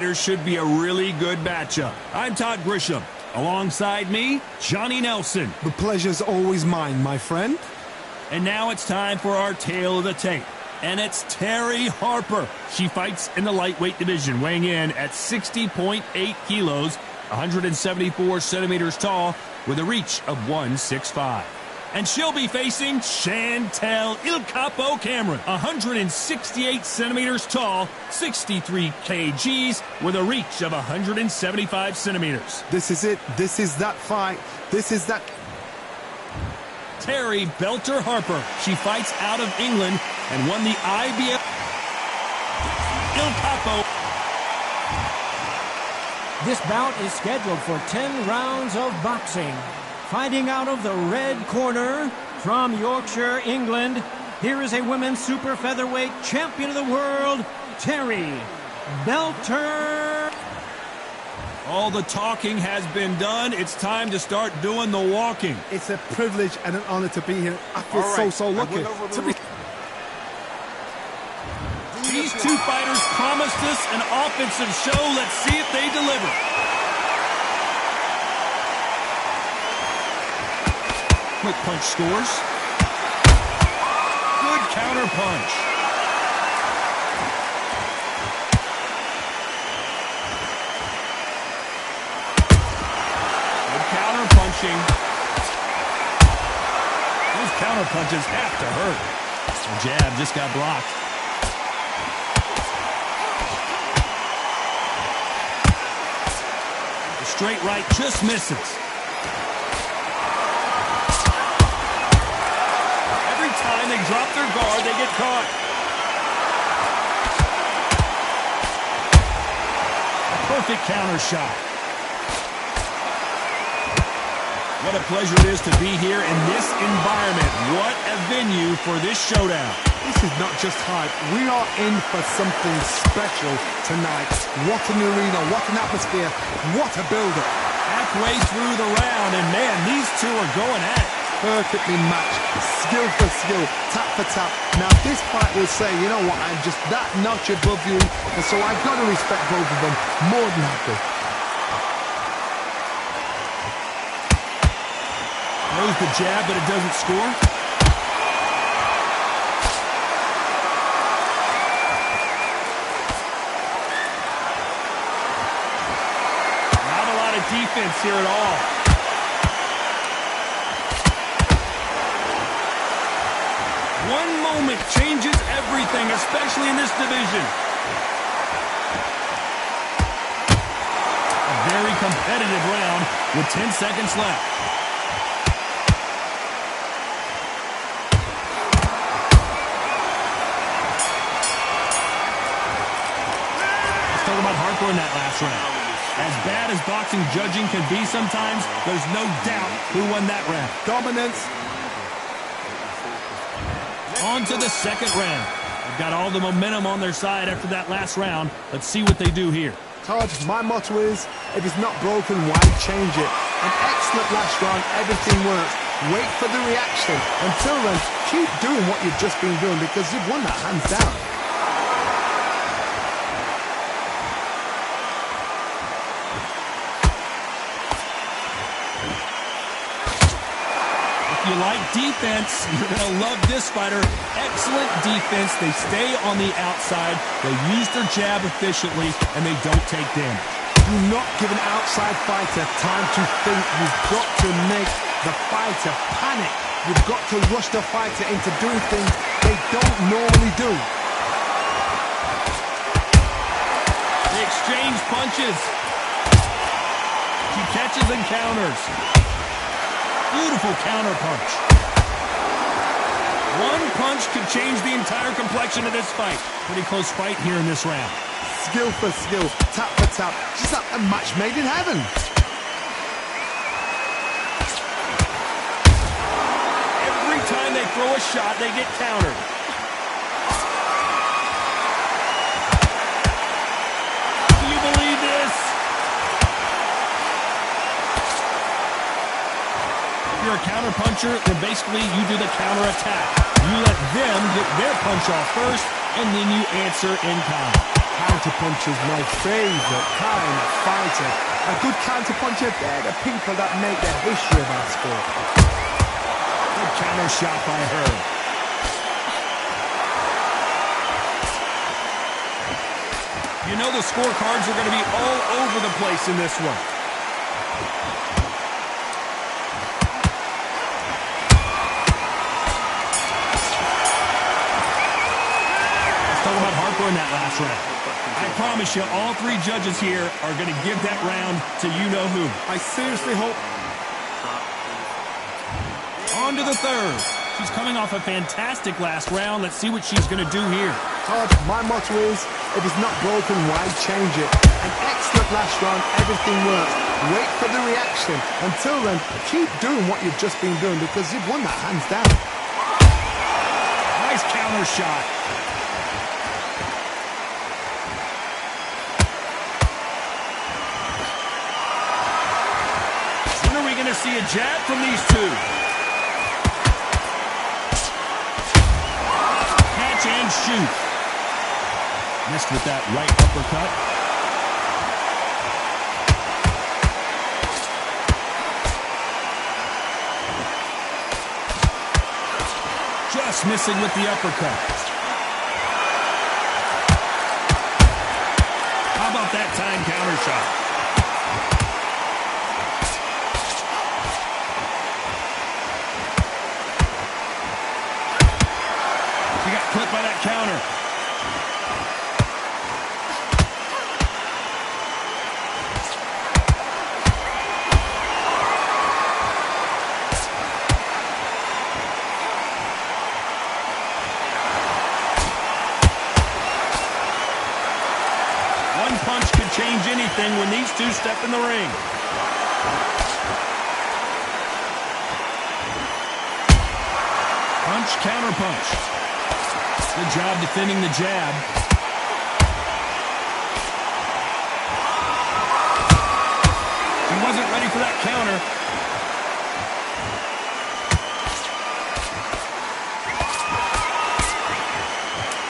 There should be a really good matchup. I'm Todd Grisham. Alongside me, Johnny Nelson. The pleasure's always mine, my friend. And now it's time for our tale of the tape. And it's Terry Harper. She fights in the lightweight division, weighing in at 60.8 kilos, 174 centimeters tall, with a reach of 165. And she'll be facing Chantel Il Capo Cameron, 168 centimeters tall, 63 kgs, with a reach of 175 centimeters. This is it. This is that fight. This is that. Terry Belter Harper. She fights out of England and won the IBF. Il Capo. This bout is scheduled for 10 rounds of boxing. Fighting out of the red corner from Yorkshire, England, here is a women's super featherweight champion of the world, Terry Belter. All the talking has been done. It's time to start doing the walking. It's a privilege and an honor to be here. I feel so lucky to be. These two fighters promised us an offensive show. Let's see if they deliver. Quick punch scores. Good counter punch. Good counter punching. Those counter punches have to hurt. The jab just got blocked. The straight right just misses. They drop their guard, they get caught. A perfect counter shot. What a pleasure it is to be here in this environment. What a venue for this showdown. This is not just hype. We are in for something special tonight. What an arena, what an atmosphere, what a build-up. Halfway through the round, and man, these two are going at it. Perfectly matched, skill for skill, tap for tap. Now this fight will say, you know what, I'm just that notch above you, and so I've got to respect both of them more than happy. Throws the jab, but it doesn't score. Not a lot of defense here at all. One moment changes everything, especially in this division. A very competitive round with 10 seconds left. Let's talk about Harper in that last round. As bad as boxing judging can be sometimes, there's no doubt who won that round. Dominance. On to the second round. They've got all the momentum on their side after that last round. Let's see what they do here. Todd, my motto is, if it's not broken, why change it? An excellent last round, everything works. Wait for the reaction. Until then, keep doing what you've just been doing because you've won that hands down. If you like defense, you're going to love this fighter. Excellent defense. They stay on the outside. They use their jab efficiently, and they don't take damage. Do not give an outside fighter time to think. You've got to make the fighter panic. You've got to rush the fighter into doing things they don't normally do. They exchange punches. She catches and counters. Beautiful counter punch. One punch could change the entire complexion of this fight. Pretty close fight here in this round. Skill for skill, tap for tap. Just like a match made in heaven. Every time they throw a shot, they get countered. Do you believe this? If you're a counter puncher, then basically you do the counter attack. You let them get their punch off first, and then you answer in kind. Counterpuncher's my favourite kind of fighter. A good counterpuncher, they're the people that make the history of our sport. Good counter shot by her. You know the scorecards are going to be all over the place in this one. Let's talk about Harper in that last round. I promise you, all three judges here are going to give that round to you-know-who. I seriously hope... On to the third. She's coming off a fantastic last round. Let's see what she's going to do here. Todd, my motto is, if it's not broken, why change it? An excellent last round, everything works. Wait for the reaction. Until then, keep doing what you've just been doing because you've won that hands down. Nice counter shot. When are we going to see a jab from these two? Catch and shoot. Missed with that right uppercut. Just missing with the uppercut. How about that time counter shot? She got clipped by that counter. One punch could change anything when these two step in the ring. Punch, counter punch. Good job defending the jab. She wasn't ready for that counter.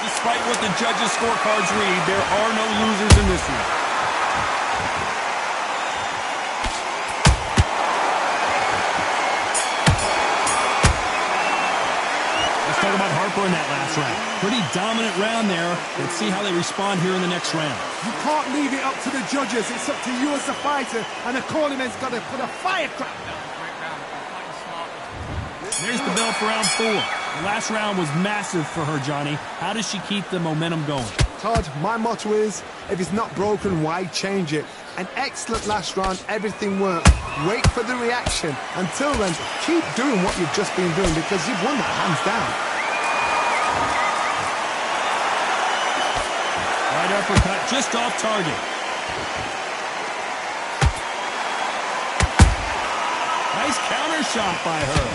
Despite what the judges' scorecards read, there are no losers in this one. Let's talk about Harper in that last round. Pretty dominant round there. Let's see how they respond here in the next round. You can't leave it up to the judges. It's up to you as the fighter, and the cornerman's got to put a firecracker. There's the bell for round 4. The last round was massive for her, Johnny. How does she keep the momentum going? Todd, my motto is, if it's not broken, why change it? An excellent last round, everything works. Wait for the reaction. Until then, keep doing what you've just been doing because you've won that hands down. Right uppercut just off target. Nice counter shot by her.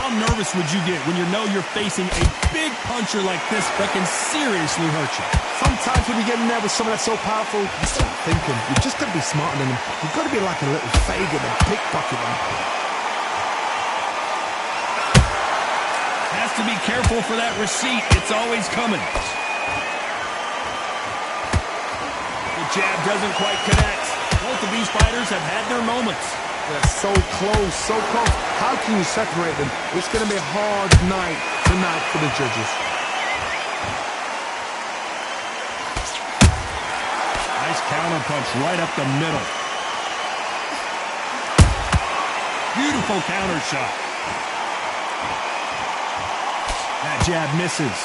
How nervous would you get when you know you're facing a big puncher like this that can seriously hurt you? Sometimes when you get in there with someone that's so powerful, you start thinking, you've just got to be smarter than them. You've got to be like a little faggot and pickpocket them. Has to be careful for that receipt. It's always coming. The jab doesn't quite connect. Both of these fighters have had their moments. They're so close, so close. How can you separate them? It's going to be a hard night tonight for the judges. Nice counter punch right up the middle. Beautiful counter shot. That jab misses.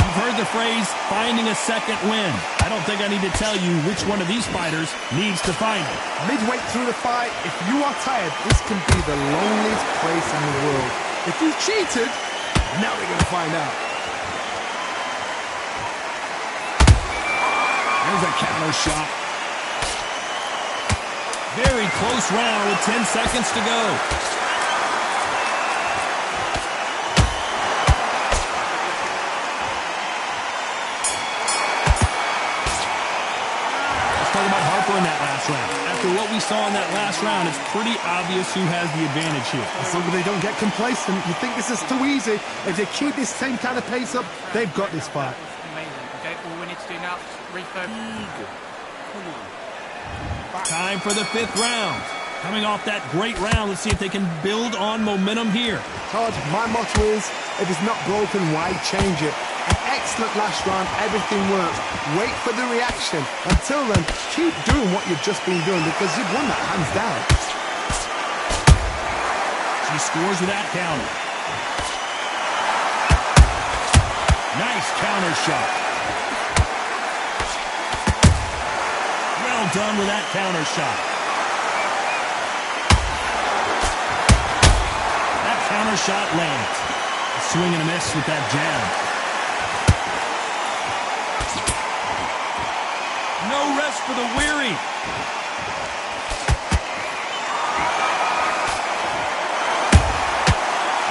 You've heard the phrase, finding a second win. I don't think I need to tell you which one of these fighters needs to find it. Midway through the fight, if you are tired, this can be the loneliest place in the world. If you cheated, now we're going to find out. There's a counter shot. Very close round with 10 seconds to go. Let's talk about Harper in that last round. After what we we saw in that last round, it's pretty obvious who has the advantage here. Somebody don't get complacent. You think this is too easy. If they keep this same kind of pace up, they've got this fight. Amazing. Okay, all we need to do now is refocus. Time for the 5th round. Coming off that great round, let's see if they can build on momentum here. Todd, my motto is, if it's not broken, why change it? An excellent last round, everything works. Wait for the reaction. Until then, keep doing what you've just been doing because you've won that hands down. She scores with that counter. Nice counter shot. Well done with that counter shot. That counter shot lands. A swing and a miss with that jab. No rest for the weary.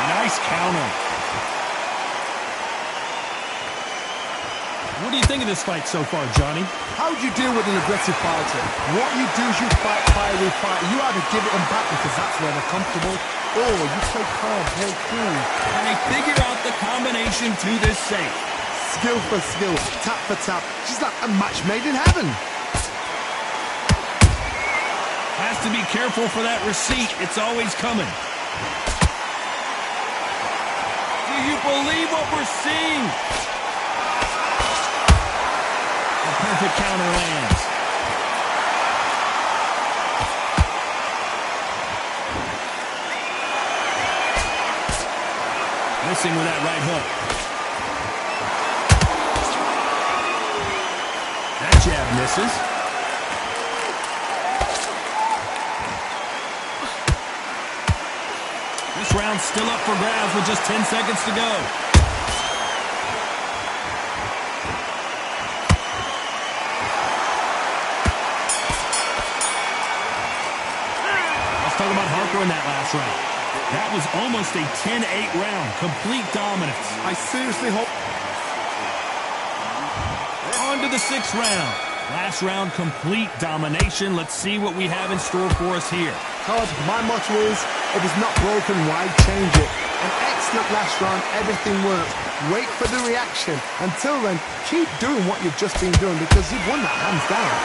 Nice counter. What do you think of this fight so far, Johnny? How do you deal with an aggressive fighter? What you do is you fight, fiery fight. You either give it them back because that's where they're comfortable, or you play calm, play cool. And they figure out the combination to this safe. Skill for skill, tap for tap. She's like a match made in heaven. Has to be careful for that receipt. It's always coming. Do you believe what we're seeing? A perfect counter lands. Missing with that right hook. That jab misses. This round's still up for grabs with just 10 seconds to go. Let's talk about Harper in that last round. That was almost a 10-8 round. Complete dominance. I seriously hope... On to the 6th round. Last round, complete domination. Let's see what we have in store for us here. Todd, my motto is, if it's not broken, why change it? An excellent last round, everything works. Wait for the reaction. Until then, keep doing what you've just been doing because you've won that hands down.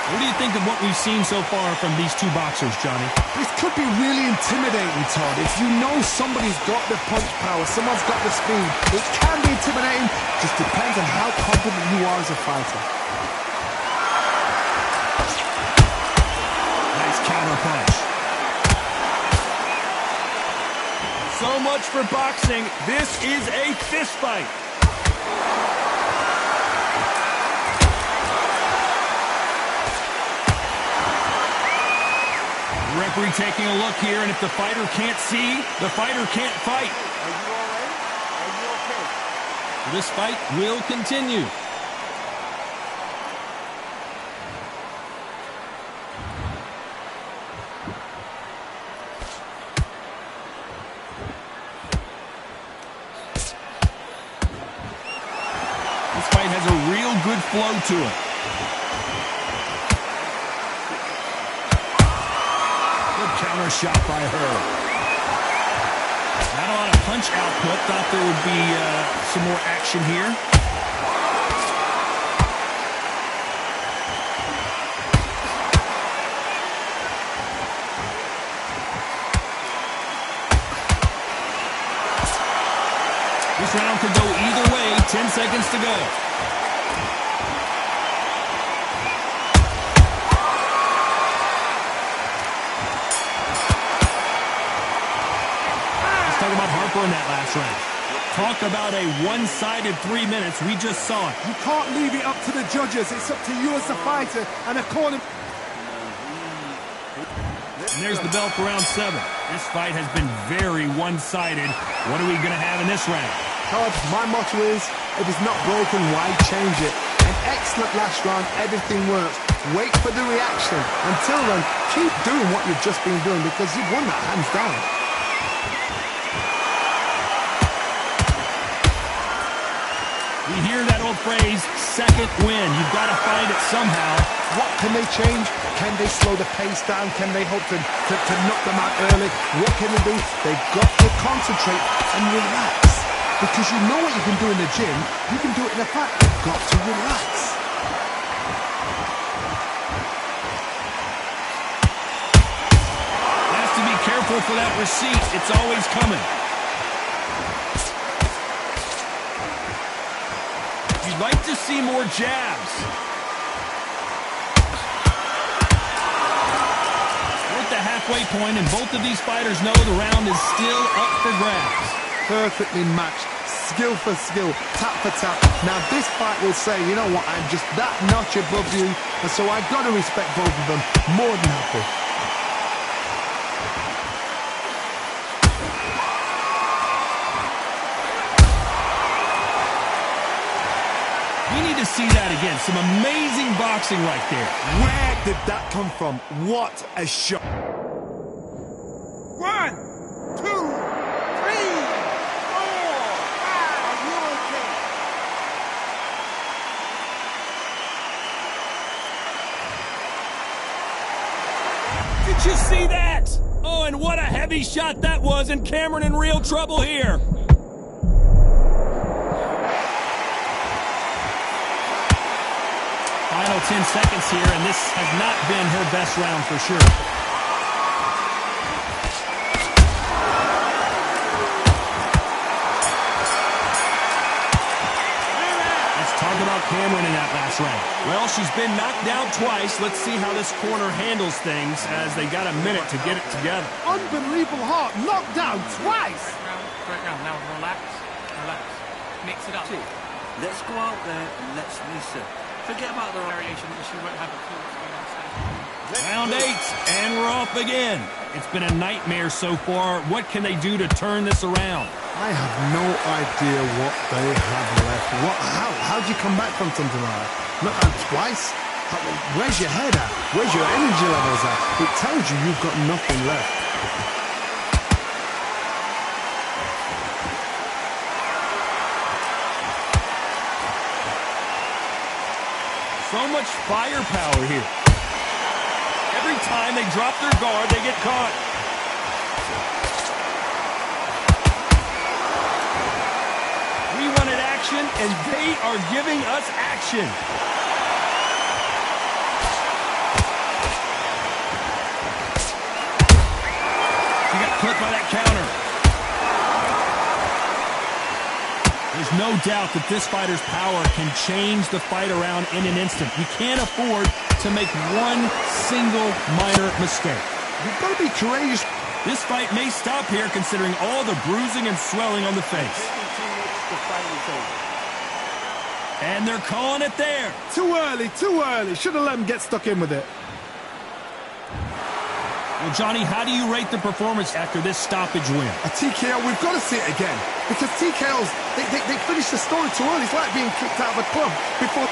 What do you think of what we've seen so far from these two boxers, Johnny? This could be really intimidating, Todd. If you know somebody's got the punch power, someone's got the speed, it can be intimidating. Just depends on how confident you are as a fighter. Nice counter punch. So much for boxing. This is a fist fight. Referee taking a look here, and if the fighter can't see, the fighter can't fight. Are you all right? Are you okay? This fight will continue. This fight has a real good flow to it. Counter shot by her. Not a lot of punch output. Thought there would be some more action here. This round could go either way. 10 seconds to go. Talk about Harper in that last round. Talk about a one-sided 3 minutes. We just saw it. You can't leave it up to the judges. It's up to you as the fighter and a corner. And there's the bell for round 7. This fight has been very one-sided. What are we going to have in this round? Todd, my motto is, if it's not broken, why change it? An excellent last round, everything works. Wait for the reaction. Until then, keep doing what you've just been doing because you've won that hands down. We hear that old phrase, second win. You've got to find it somehow. What can they change? Can they slow the pace down? Can they hope to knock them out early? What can they do? They've got to concentrate and relax. Because you know what you can do in the gym, you can do it in the fight. You've got to relax. Has to be careful for that receipt. It's always coming. You'd like to see more jabs. We're at the halfway point, and both of these fighters know the round is still up for grabs. Perfectly matched, skill for skill, tap for tap. Now this fight will say, you know what, I'm just that notch above you, and so I've got to respect both of them more than happy. We need to see that again. Some amazing boxing right there. Where did that come from? What a shot. 1, 2, 3, 4, 5. You're okay. Did you see that? Oh, and what a heavy shot that was, and Cameron in real trouble here. Final 10 seconds here, and this has not been her best round for sure. Let's talk about Cameron in that last round. Well, she's been knocked down twice. Let's see how this corner handles things as they got a minute to get it together. Unbelievable heart, knocked down twice. Great round. Now relax. Mix it up. Let's go out there and let's listen. Forget about the Variation that she won't have a clue what's going on. Round 8, and we're off again. It's been a nightmare so far. What can they do to turn this around? I have no idea what they have left. How do you come back from something like that? Knocked out twice? Where's your head at? Where's your energy levels at? It tells you you've got nothing left. So much firepower here. Every time they drop their guard, they get caught. We wanted action, and they are giving us action. She got clipped by that counter. There's no doubt that this fighter's power can change the fight around in an instant. You can't afford to make one single minor mistake. You've got to be courageous. This fight may stop here considering all the bruising and swelling on the face. And they're calling it there. Too early. Should have let him get stuck in with it. Well, Johnny, how do you rate the performance after this stoppage win? A TKO, we've got to see it again. Because TKOs, they finish the story too early. It's like being kicked out of a club before...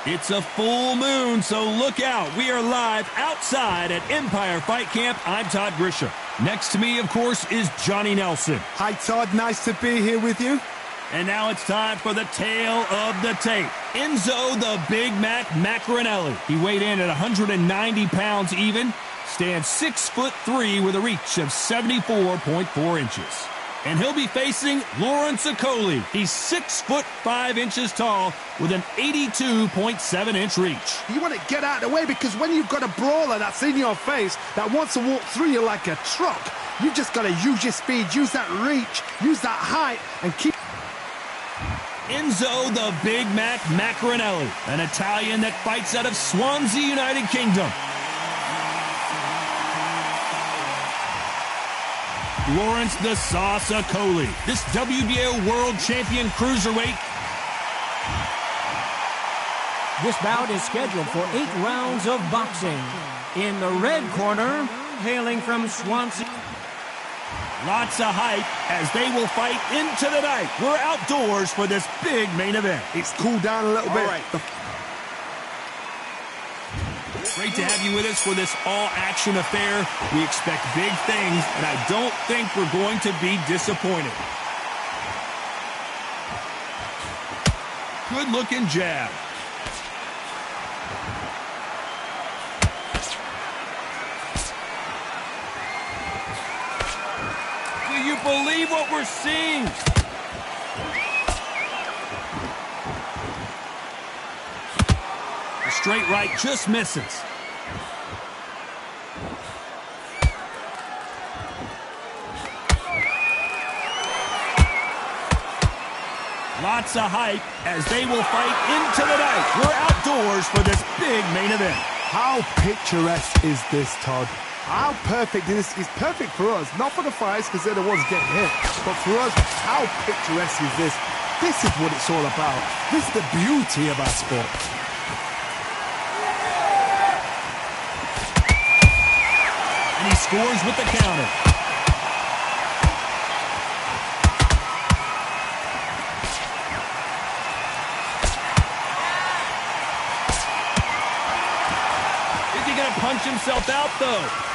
It's a full moon, so look out. We are live outside at Empire Fight Camp. I'm Todd Grisham. Next to me, of course, is Johnny Nelson. Hi, Todd. Nice to be here with you. And now it's time for the tale of the tape. Enzo the Big Mac Macronelli. He weighed in at 190 pounds even, stands 6'3" with a reach of 74.4 inches. And he'll be facing Lawrence Okoli. He's 6'5" tall with an 82.7-inch reach. You want to get out of the way because when you've got a brawler that's in your face that wants to walk through you like a truck, you've just got to use your speed, use that reach, use that height, and keep... Enzo the Big Mac Macronelli, an Italian that fights out of Swansea, United Kingdom. Lawrence the Sauce Okoli, this WBO World Champion Cruiserweight. This bout is scheduled for 8 rounds of boxing. In the red corner, hailing from Swansea. Lots of hype as they will fight into the night. We're outdoors for this big main event. It's cooled down a little bit. Right. Great to have you with us for this all-action affair. We expect big things, and I don't think we're going to be disappointed. Good-looking jab. Do you believe what we're seeing? The straight right just misses. Lots of hype as they will fight into the night. We're outdoors for this big main event. How picturesque is this, Todd? How perfect is this? It's perfect for us, not for the fighters because they're the ones getting hit, but for us, how picturesque is this? This is what it's all about. This is the beauty of our sport. And he scores with the counter. Is he going to punch himself out, though?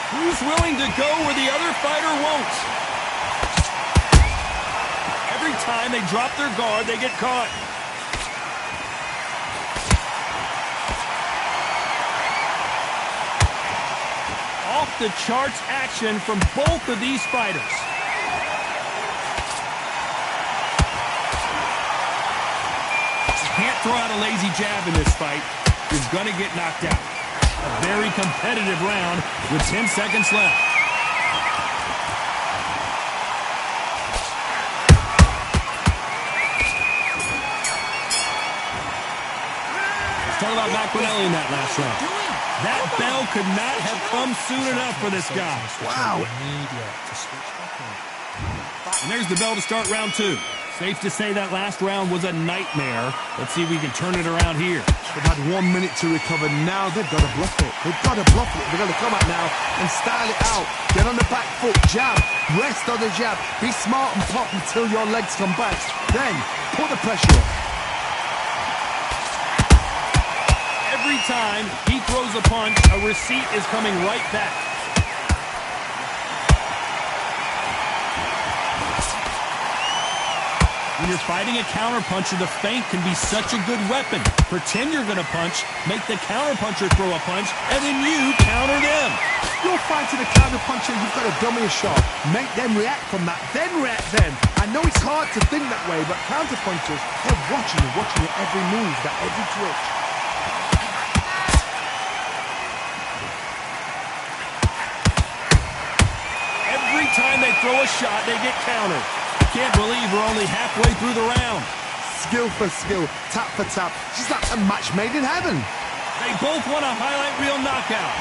Who's willing to go where the other fighter won't? Every time they drop their guard, they get caught. Off-the-charts action from both of these fighters. You can't throw out a lazy jab in this fight. He's going to get knocked out. A very competitive round with 10 seconds left. Let's talk about Macronelli in that last round. That bell could not have come soon enough for this guy. Wow. And there's the bell to start round 2. Safe to say that last round was a nightmare. Let's see if we can turn it around here. They've had 1 minute to recover. Now they've got to bluff it. They've got to bluff it. They've got to come out now and style it out. Get on the back foot, jab, rest on the jab. Be smart and pop until your legs come back. Then put the pressure on. Every time he throws a punch, a receipt is coming right back. When you're fighting a counterpuncher, the feint can be such a good weapon. Pretend you're going to punch, make the counterpuncher throw a punch, and then you counter them. You're fighting a counterpuncher, you've got to dummy a shot. Make them react from that, then react then. I know it's hard to think that way, but counterpunchers, they're watching your every move, that every twitch. Every time they throw a shot, they get countered. I can't believe we're only halfway through the round. Skill for skill, tap for tap. She's like a match made in heaven. They both want a highlight reel knockout.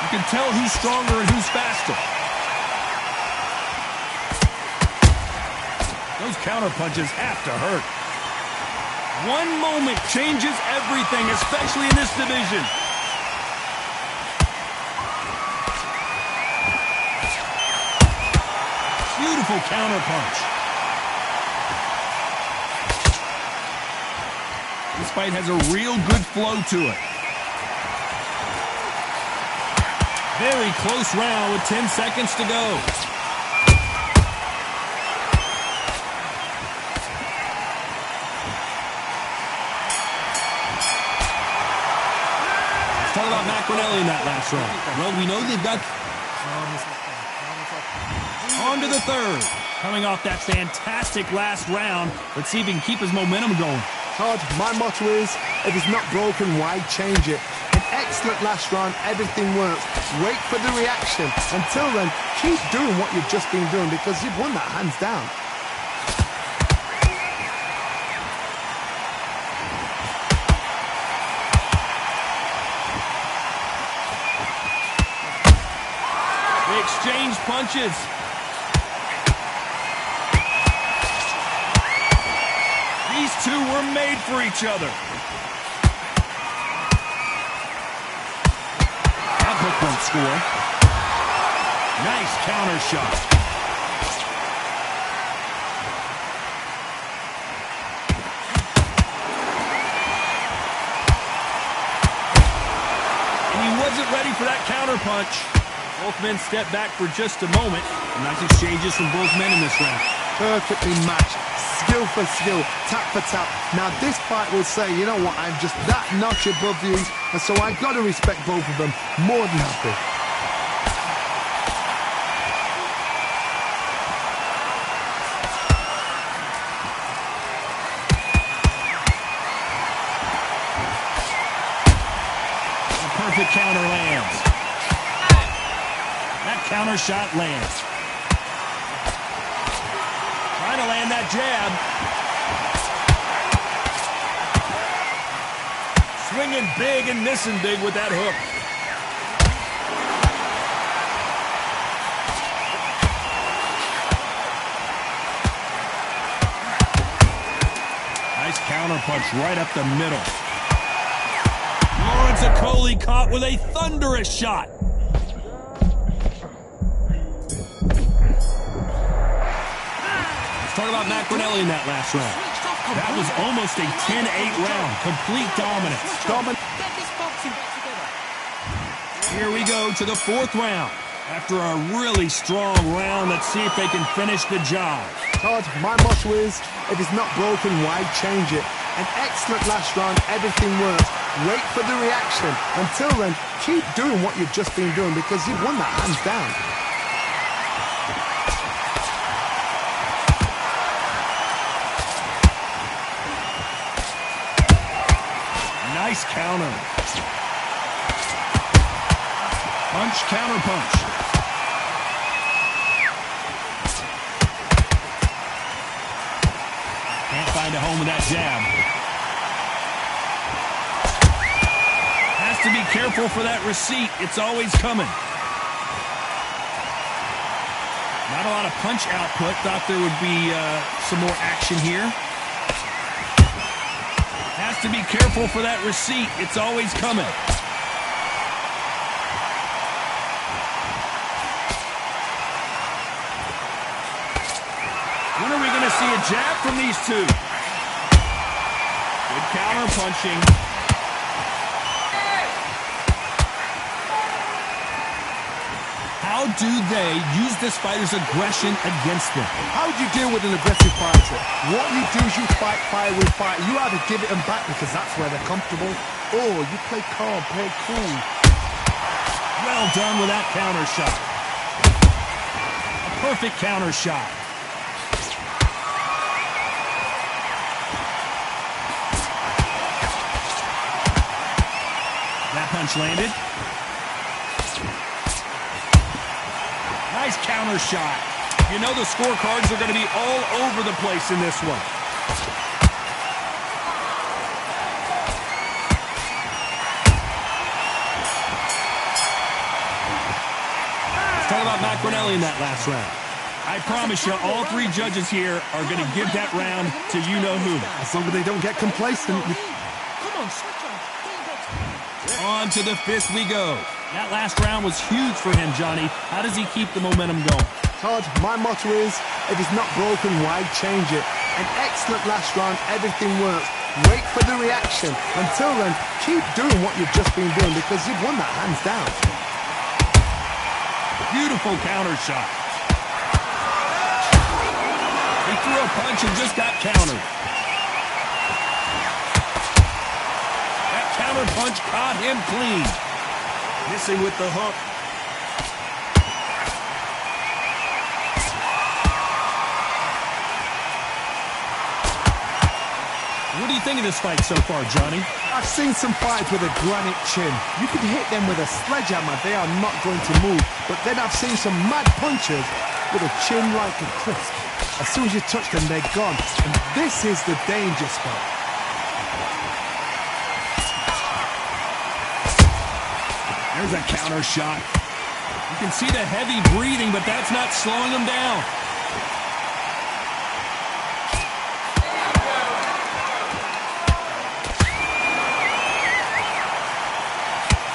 You can tell who's stronger and who's faster. Those counter punches have to hurt. One moment changes everything, especially in this division. Beautiful counterpunch. This fight has a real good flow to it. Very close round with 10 seconds to go. Let's talk about McInerney in that last round. Well, we know they've got... On to the third. Coming off that fantastic last round. Let's see if he can keep his momentum going. Todd, my motto is, if it's not broken, why change it? An excellent last round, everything works. Wait for the reaction. Until then, keep doing what you've just been doing because you've won that hands down. They exchange punches. These two were made for each other. That hook won't score. Nice counter shot. And he wasn't ready for that counter punch. Both men step back for just a moment. Nice exchanges from both men in this round. Perfectly matched. Skill for skill, tap for tap. Now this fight will say, you know what, I'm just that notch above you, and so I've got to respect both of them. More than happy. A perfect counter lands. That counter shot lands. Trying to land that jab. Swinging big and missing big with that hook. Nice counter punch right up the middle. Lawrence Okolie caught with a thunderous shot. Talk about McInerney in that last round. That was almost a 10-8 round. Complete dominance. Here we go to the fourth round. After a really strong round, let's see if they can finish the job. Todd, my motto is, if it's not broken, why change it? An excellent last round, everything works. Wait for the reaction. Until then, keep doing what you've just been doing because you've won that hands down. Nice counter. Punch, counter punch. Can't find a home with that jab. Has to be careful for that receipt. It's always coming. Not a lot of punch output. Thought there would be some more action here. Has to be careful for that receipt. It's always coming. When are we going to see a jab from these two? Good counter punching. How do they use this fighter's aggression against them? How do you deal with an aggressive fighter? What you do is you fight fire with fire. You either give it them back because that's where they're comfortable, or you play calm, play cool. Well done with that counter shot. A perfect counter shot. That punch landed. Nice counter shot. You know the scorecards are going to be all over the place in this one. Let's talk about McInerney in that last round. I promise you, all three judges here are going to give that round to you-know-who. As long as they don't get complacent. Come on, switch on. On to the fifth we go. That last round was huge for him, Johnny. How does he keep the momentum going? Todd, my motto is, if it's not broken, why change it? An excellent last round, everything works. Wait for the reaction. Until then, keep doing what you've just been doing because you've won that hands down. Beautiful counter shot. He threw a punch and just got countered. That counter punch caught him clean. Missing with the hook. What do you think of this fight so far, Johnny? I've seen some fights with a granite chin. You can hit them with a sledgehammer, they are not going to move. But then I've seen some mad punchers with a chin like a crisp. As soon as you touch them, they're gone. And this is the danger spot. There's a counter shot. You can see the heavy breathing, but that's not slowing him down.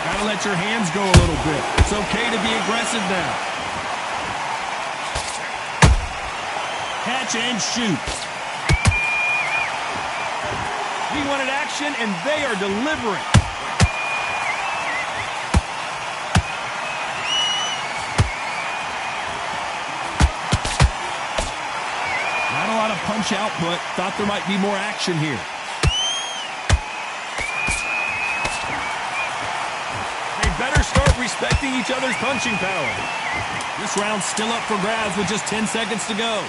Gotta let your hands go a little bit. It's okay to be aggressive now. Catch and shoot. He wanted action, and they are delivering. Not a lot of punch output. Thought there might be more action here. They better start respecting each other's punching power. This round's still up for grabs with just 10 seconds to go.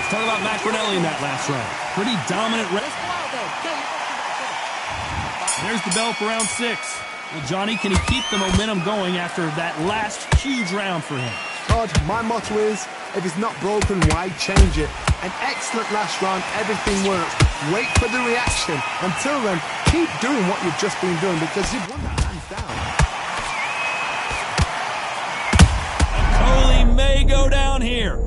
Let's talk about Macronelli in that last round. Pretty dominant. There's the bell for round 6. Well, Johnny, can he keep the momentum going after that last huge round for him? Todd, my motto is, if it's not broken, why change it? An excellent last round, everything works. Wait for the reaction. Until then, keep doing what you've just been doing because you've won that hands down. Coley may go down here.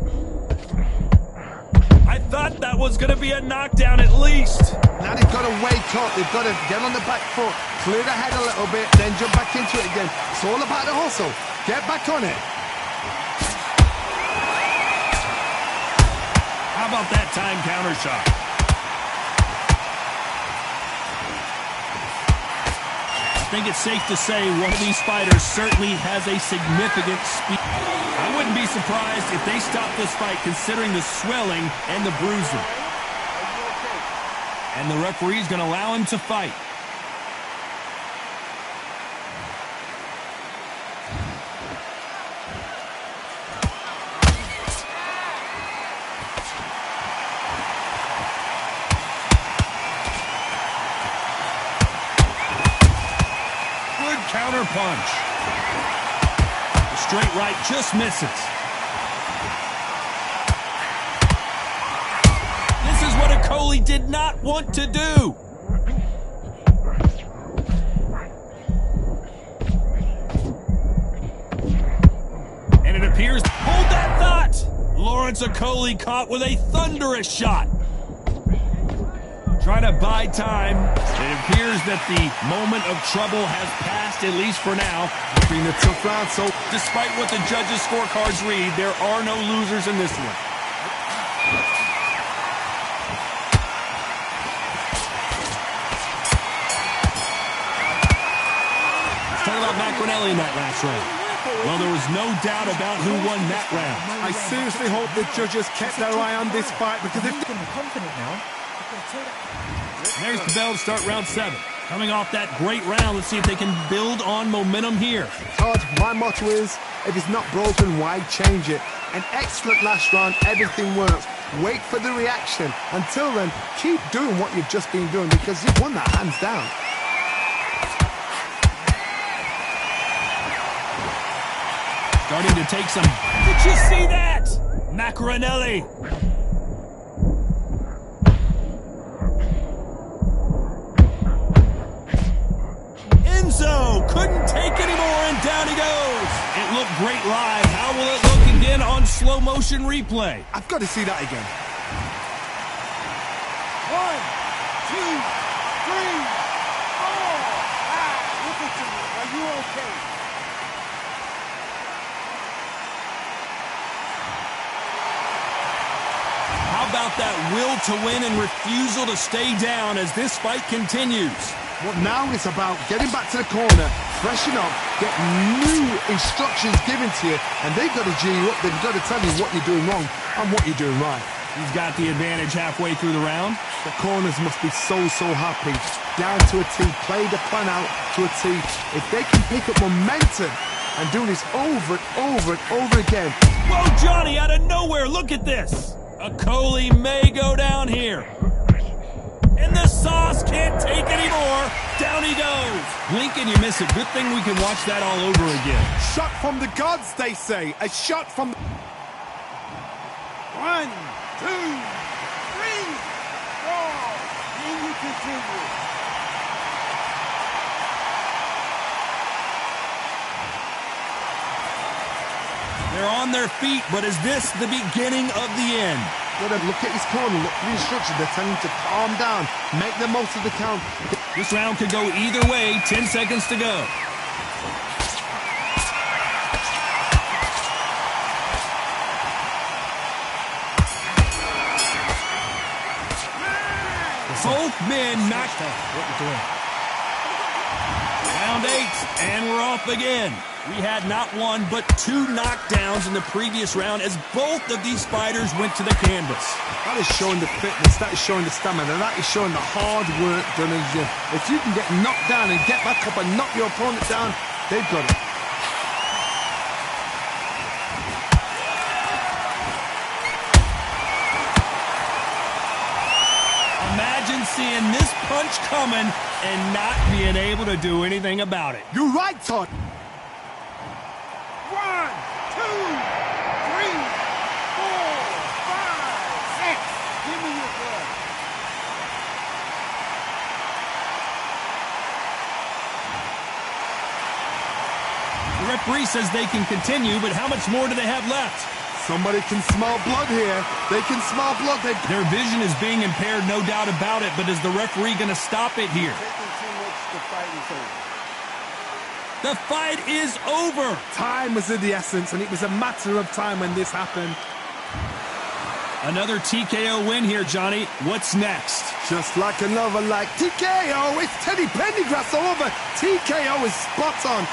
I thought that was going to be a knockdown at least. Now they've got to wake up. They've got to get on the back foot, clear the head a little bit, then jump back into it again. It's all about the hustle. Get back on it. How about that time counter shot? I think it's safe to say one of these fighters certainly has a significant speed. I wouldn't be surprised if they stop this fight considering the swelling and the bruising. And the referee's going to allow him to fight. Counter punch. The straight right just misses. This is what a Coley did not want to do. And it appears, hold that thought! Lawrence Okolie caught with a thunderous shot. Trying to buy time. It appears that the moment of trouble has passed, at least for now. It's been a tough round, so despite what the judges' scorecards read, there are no losers in this one. Let's talk about Macronelli in that last round. Well, there was no doubt about who won that round. I seriously hope the judges kept their eye on this fight because if I'm confident now. There's the bell to start round 7. Coming off that great round, let's see if they can build on momentum here. Todd, my motto is, if it's not broken, why change it? An excellent last round, everything works. Wait for the reaction. Until then, keep doing what you've just been doing because you've won that hands down. Starting to take some... Did you see that? Macronelli. take anymore, and down he goes. It looked great live. How will it look again on slow motion replay? I've got to see that again. 1, 2, 3, 4. Look at you. Are you okay? How about that will to win and refusal to stay down as this fight continues? Well, now it's about getting back to the corner, freshen up, get new instructions given to you, and they've got to G you up. They've got to tell you what you're doing wrong and what you're doing right. He's got the advantage halfway through the round. The corners must be so happy. Down to a T, play the plan out to a T. If they can pick up momentum and do this over and over and over again. Whoa, Johnny, out of nowhere, look at this. A Coley may go down here. And the sauce can't take anymore. Down he goes. Blink and you miss it. Good thing we can watch that all over again. Shot from the gods, they say. A shot from... 1, 2, 3, 4. Then you continue. They're on their feet, but is this the beginning of the end? Gotta look at his corner, look at the instructions. They're telling him to calm down, make the most of the count. This round could go either way. 10 seconds to go. Both men knocked out. What you doing? Round 8, and we're off again. We had not one, but 2 knockdowns in the previous round as both of these fighters went to the canvas. That is showing the fitness, that is showing the stamina, that is showing the hard work done in the gym. If you can get knocked down and get back up and knock your opponent down, they've got it. Imagine seeing this punch coming and not being able to do anything about it. You're right, Todd. 1, 2, 3, 4, 5, 6. Give me your blood. The referee says they can continue, but how much more do they have left? Somebody can smell blood here. They can smell blood. Their vision is being impaired, no doubt about it, but is the referee going to stop it here? Taking too much, the fight is over. The fight is over. Time was of the essence, and it was a matter of time when this happened. Another TKO win here, Johnny. What's next? Just like another like TKO, it's Teddy Pendergrass all over. TKO is spot on.